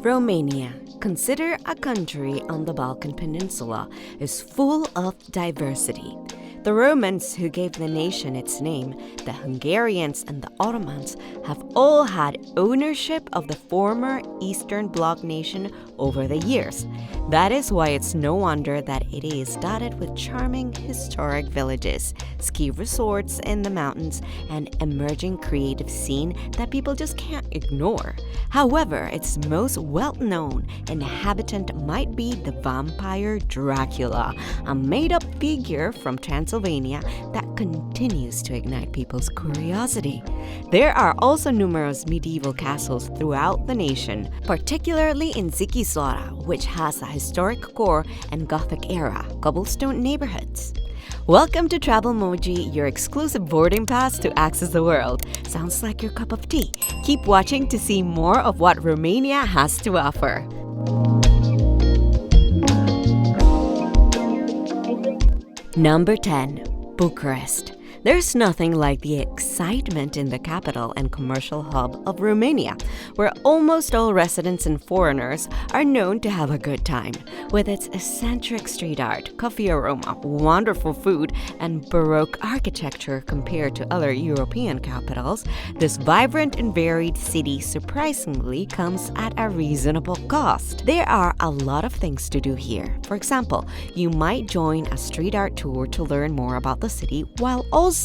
Romania, considered a country on the Balkan Peninsula, is full of diversity. The Romans who gave the nation its name, the Hungarians and the Ottomans have all had ownership of the former Eastern Bloc nation over the years. That is why it's no wonder that it is dotted with charming historic villages, ski resorts in the mountains, and emerging creative scene that people just can't ignore. However, its most well-known inhabitant might be the vampire Dracula, a made-up figure from Transylvania that continues to ignite people's curiosity. There are also numerous medieval castles throughout the nation, particularly in Zikislara, which has a historic core and Gothic-era cobblestone neighborhoods. Welcome to Travel Moji, your exclusive boarding pass to access the world. Sounds like your cup of tea. Keep watching to see more of what Romania has to offer. Number 10. Bucharest. There's nothing like the excitement in the capital and commercial hub of Romania, where almost all residents and foreigners are known to have a good time. With its eccentric street art, coffee aroma, wonderful food, and Baroque architecture compared to other European capitals, this vibrant and varied city surprisingly comes at a reasonable cost. There are a lot of things to do here. For example, you might join a street art tour to learn more about the city while also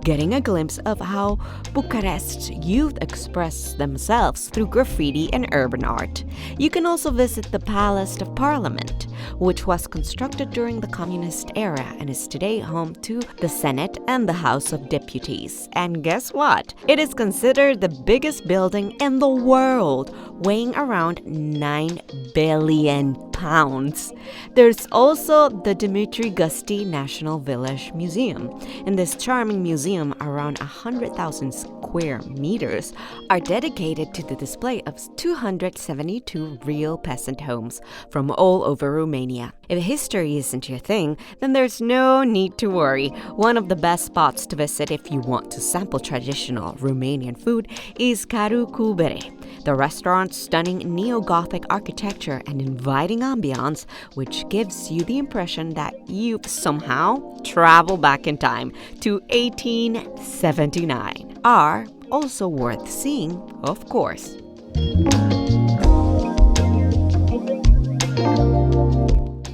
getting a glimpse of how Bucharest's youth express themselves through graffiti and urban art. You can also visit the Palace of Parliament, which was constructed during the Communist era and is today home to the Senate and the House of Deputies. And guess what? It is considered the biggest building in the world, weighing around 9 billion pounds. There's also the Dumitru Gusti National Village Museum. In this charming museum, around 100,000 square meters are dedicated to the display of 272 real peasant homes from all over Romania. If history isn't your thing, then there's no need to worry. One of the best spots to visit if you want to sample traditional Romanian food is Caru cu Bere. The restaurant's stunning neo-Gothic architecture and inviting ambiance, which gives you the impression that you've somehow traveled back in time to 1879, are also worth seeing, of course.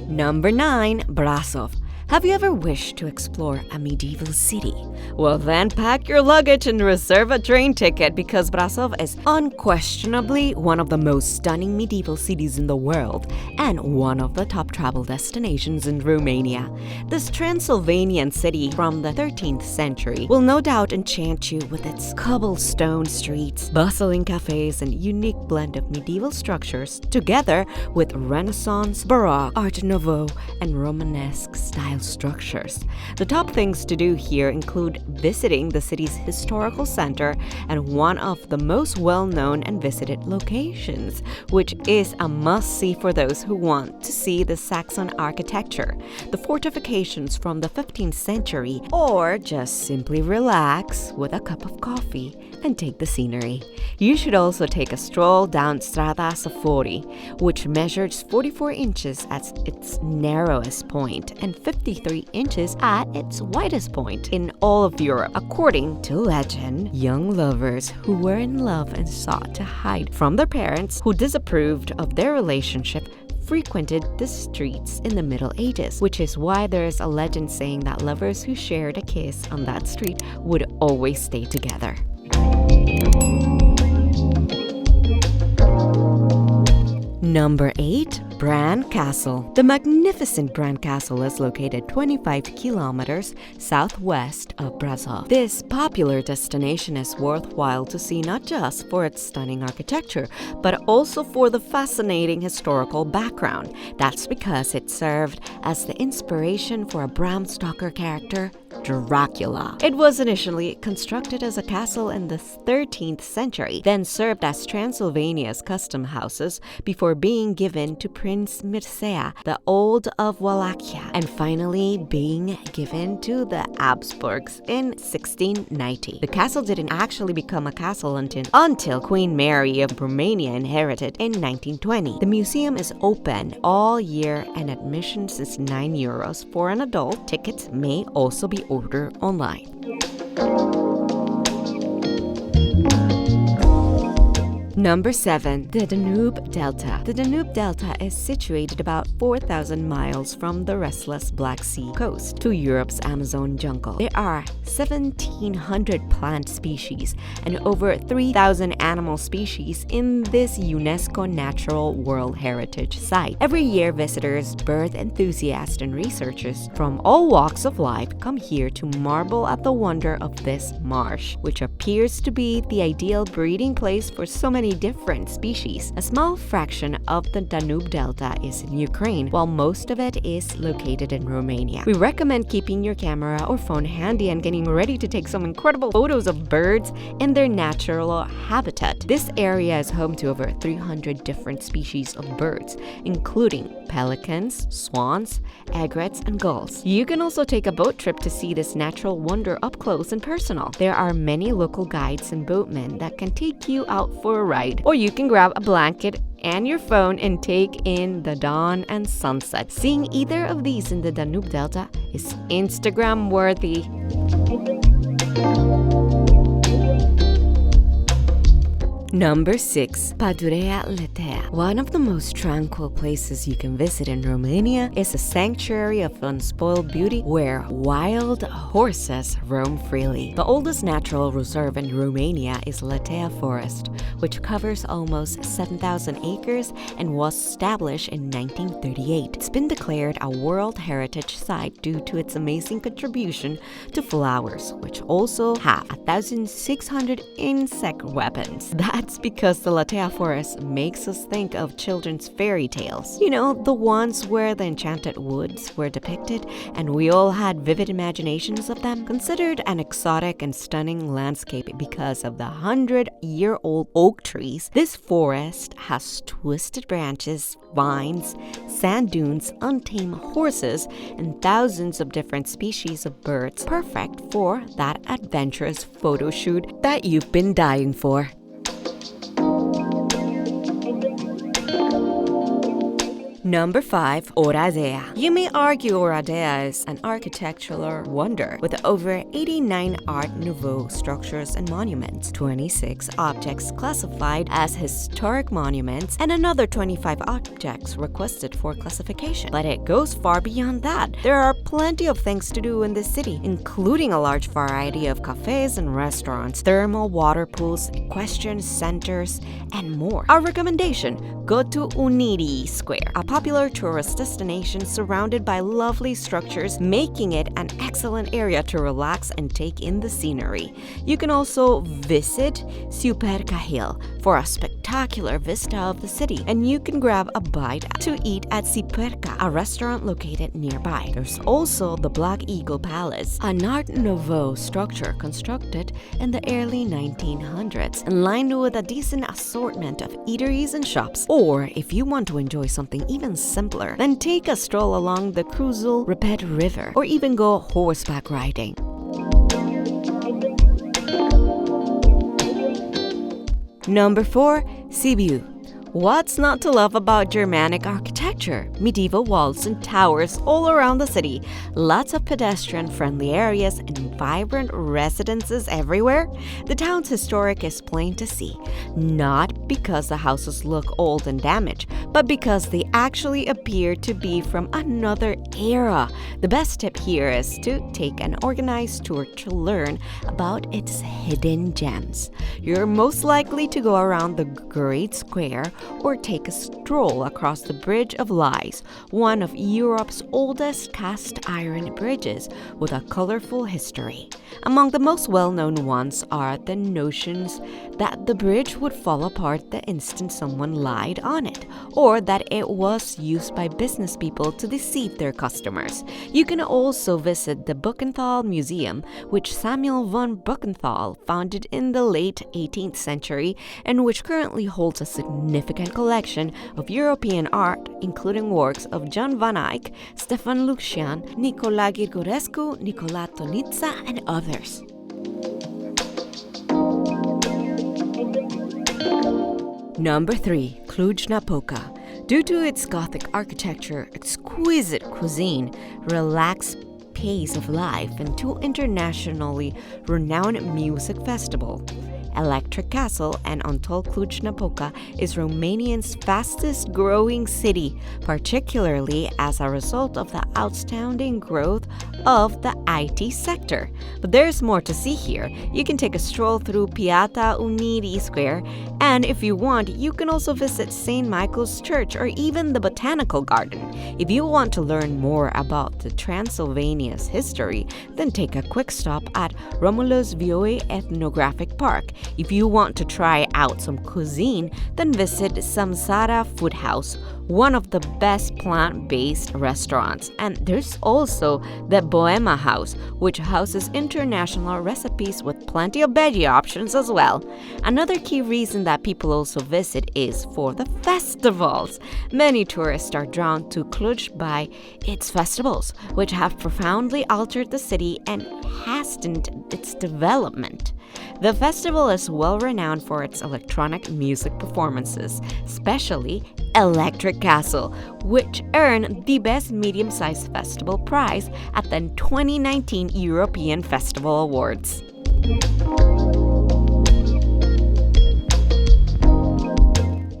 Number 9. Brasov. Have you ever wished to explore a medieval city? Well, then pack your luggage and reserve a train ticket because Brasov is unquestionably one of the most stunning medieval cities in the world and one of the top travel destinations in Romania. This Transylvanian city from the 13th century will no doubt enchant you with its cobblestone streets, bustling cafes, and unique blend of medieval structures together with Renaissance, Baroque, Art Nouveau, and Romanesque style structures. The top things to do here include visiting the city's historical center and one of the most well-known and visited locations, which is a must-see for those who want to see the Saxon architecture, the fortifications from the 15th century, or just simply relax with a cup of coffee and take the scenery. You should also take a stroll down Strada Safori, which measures 44 inches at its narrowest point and 53 inches at its widest point in all of Europe. According to legend, young lovers who were in love and sought to hide from their parents who disapproved of their relationship frequented the streets in the Middle Ages, which is why there is a legend saying that lovers who shared a kiss on that street would always stay together. Number 8. Bran Castle. The magnificent Bran Castle is located 25 kilometers southwest of Brasov. This popular destination is worthwhile to see not just for its stunning architecture, but also for the fascinating historical background. That's because it served as the inspiration for a Bram Stoker character, Dracula. It was initially constructed as a castle in the 13th century, then served as Transylvania's custom houses before being given to Prince Mircea the Old of Wallachia, and finally being given to the Habsburgs in 1690. The castle didn't actually become a castle until Queen Mary of Romania inherited in 1920. The museum is open all year and admissions is €9 for an adult. Tickets may also be ordered online. Number 7. The Danube Delta. The Danube Delta is situated about 4,000 miles from the restless Black Sea coast to Europe's Amazon jungle. There are 1,700 plant species and over 3,000 animal species in this UNESCO Natural World Heritage Site. Every year, visitors, bird enthusiasts, and researchers from all walks of life come here to marvel at the wonder of this marsh, which appears to be the ideal breeding place for so many different species. A small fraction of the Danube Delta is in Ukraine, while most of it is located in Romania. We recommend keeping your camera or phone handy and getting ready to take some incredible photos of birds in their natural habitat. This area is home to over 300 different species of birds, including pelicans, swans, egrets, and gulls. You can also take a boat trip to see this natural wonder up close and personal. There are many local guides and boatmen that can take you out for a ride, or you can grab a blanket and your phone and take in the dawn and sunset. Seeing either of these in the Danube Delta is Instagram worthy. Number 6. Pădurea Letea. One of the most tranquil places you can visit in Romania is a sanctuary of unspoiled beauty where wild horses roam freely. The oldest natural reserve in Romania is Letea Forest, which covers almost 7,000 acres and was established in 1938. It's been declared a World Heritage Site due to its amazing contribution to flowers, which also have 1,600 insect weapons. That's because the Letea Forest makes us think of children's fairy tales. You know, the ones where the enchanted woods were depicted and we all had vivid imaginations of them. Considered an exotic and stunning landscape because of the 100-year-old oak trees, this forest has twisted branches, vines, sand dunes, untamed horses, and thousands of different species of birds, perfect for that adventurous photo shoot that you've been dying for. Number 5. Oradea. You may argue Oradea is an architectural wonder with over 89 Art Nouveau structures and monuments, 26 objects classified as historic monuments, and another 25 objects requested for classification. But it goes far beyond that. There are plenty of things to do in this city, including a large variety of cafes and restaurants, thermal water pools, equestrian centers, and more. Our recommendation: go to Uniri Square, a popular tourist destination surrounded by lovely structures, making it an excellent area to relax and take in the scenery. You can also visit Superca Hill for a spectacular vista of the city, and you can grab a bite to eat at Superca, a restaurant located nearby. There's also the Black Eagle Palace, an Art Nouveau structure constructed in the early 1900s and lined with a decent assortment of eateries and shops. Or if you want to enjoy something even simpler, then take a stroll along the Cruzul Repet River or even go horseback riding. Number 4. Sibiu. What's not to love about Germanic architecture? Medieval walls and towers all around the city, lots of pedestrian-friendly areas, and vibrant residences everywhere? The town's historic is plain to see, not because the houses look old and damaged, but because they actually appear to be from another era. The best tip here is to take an organized tour to learn about its hidden gems. You're most likely to go around the Great Square or take a stroll across the bridge Bridge of Lies, one of Europe's oldest cast iron bridges with a colorful history. Among the most well-known ones are the notions that the bridge would fall apart the instant someone lied on it, or that it was used by business people to deceive their customers. You can also visit the Buchenthal Museum, which Samuel von Buchenthal founded in the late 18th century and which currently holds a significant collection of European art, including works of John van Eyck, Stefan Lucian, Nicolae Grigorescu, Nicolae Tonitza, and others. Number 3. Cluj-Napoca. Due to its Gothic architecture, exquisite cuisine, relaxed pace of life, and two internationally renowned music festivals, Electric Castle and untold Cluj-Napoca is Romania's fastest growing city, particularly as a result of the outstanding growth of the IT sector. But there's more to see here. You can take a stroll through Piața Unirii Square, and if you want, you can also visit St. Michael's Church or even the Botanical Garden. If you want to learn more about the Transylvania's history, then take a quick stop at Romulus Vioi Ethnographic Park. If you want to try out some cuisine, then visit Samsara Food House, one of the best plant-based restaurants. And there's also the Bohema House, which houses international recipes with plenty of veggie options as well. Another key reason that people also visit is for the festivals. Many tourists are drawn to Cluj by its festivals, which have profoundly altered the city and hastened its development. The festival is well renowned for its electronic music performances, especially Electric Castle, which earned the Best Medium-Sized Festival prize at the 2019 European Festival Awards.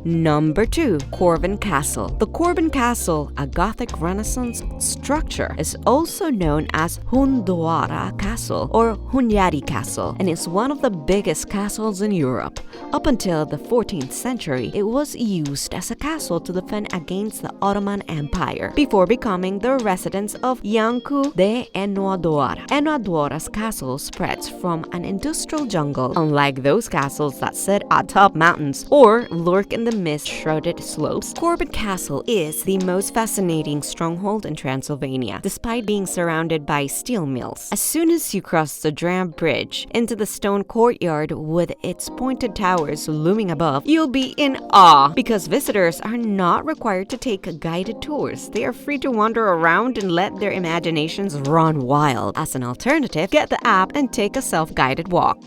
Number 2. Corvin Castle. The Corvin Castle, a Gothic Renaissance structure, is also known as Hunedoara Castle or Hunyadi Castle, and is one of the biggest castles in Europe. Up until the 14th century, it was used as a castle to defend against the Ottoman Empire, before becoming the residence of Iancu de Enoadoara. Enoadoara's castle spreads from an industrial jungle, unlike those castles that sit atop mountains or lurk in the mist-shrouded slopes. Corvin Castle is the most fascinating stronghold in Transylvania, despite being surrounded by steel mills. As soon as you cross the Dram Bridge into the stone courtyard with its pointed towers looming above, you'll be in awe, because visitors are not required to take guided tours. They are free to wander around and let their imaginations run wild. As an alternative, get the app and take a self-guided walk.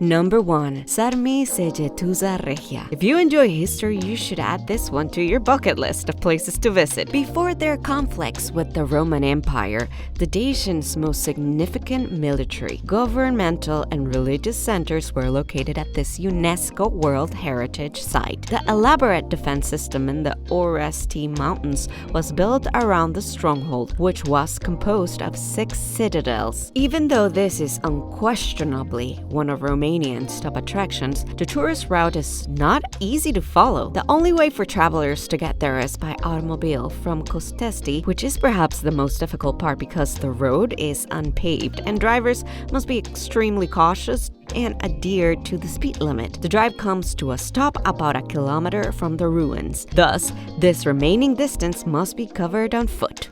Number 1. Sarmi Segetuza Regia. If you enjoy history, you should add this one to your bucket list of places to visit. Before their conflicts with the Roman Empire, the Dacians' most significant military, governmental, and religious centers were located at this UNESCO World Heritage Site. The elaborate defense system in the Oresti Mountains was built around the stronghold, which was composed of 6 citadels. Even though this is unquestionably one of Romania's top attractions, the tourist route is not easy to follow. The only way for travelers to get there is by automobile from Costesti, which is perhaps the most difficult part because the road is unpaved and drivers must be extremely cautious and adhere to the speed limit. The drive comes to a stop about a kilometer from the ruins. Thus, this remaining distance must be covered on foot.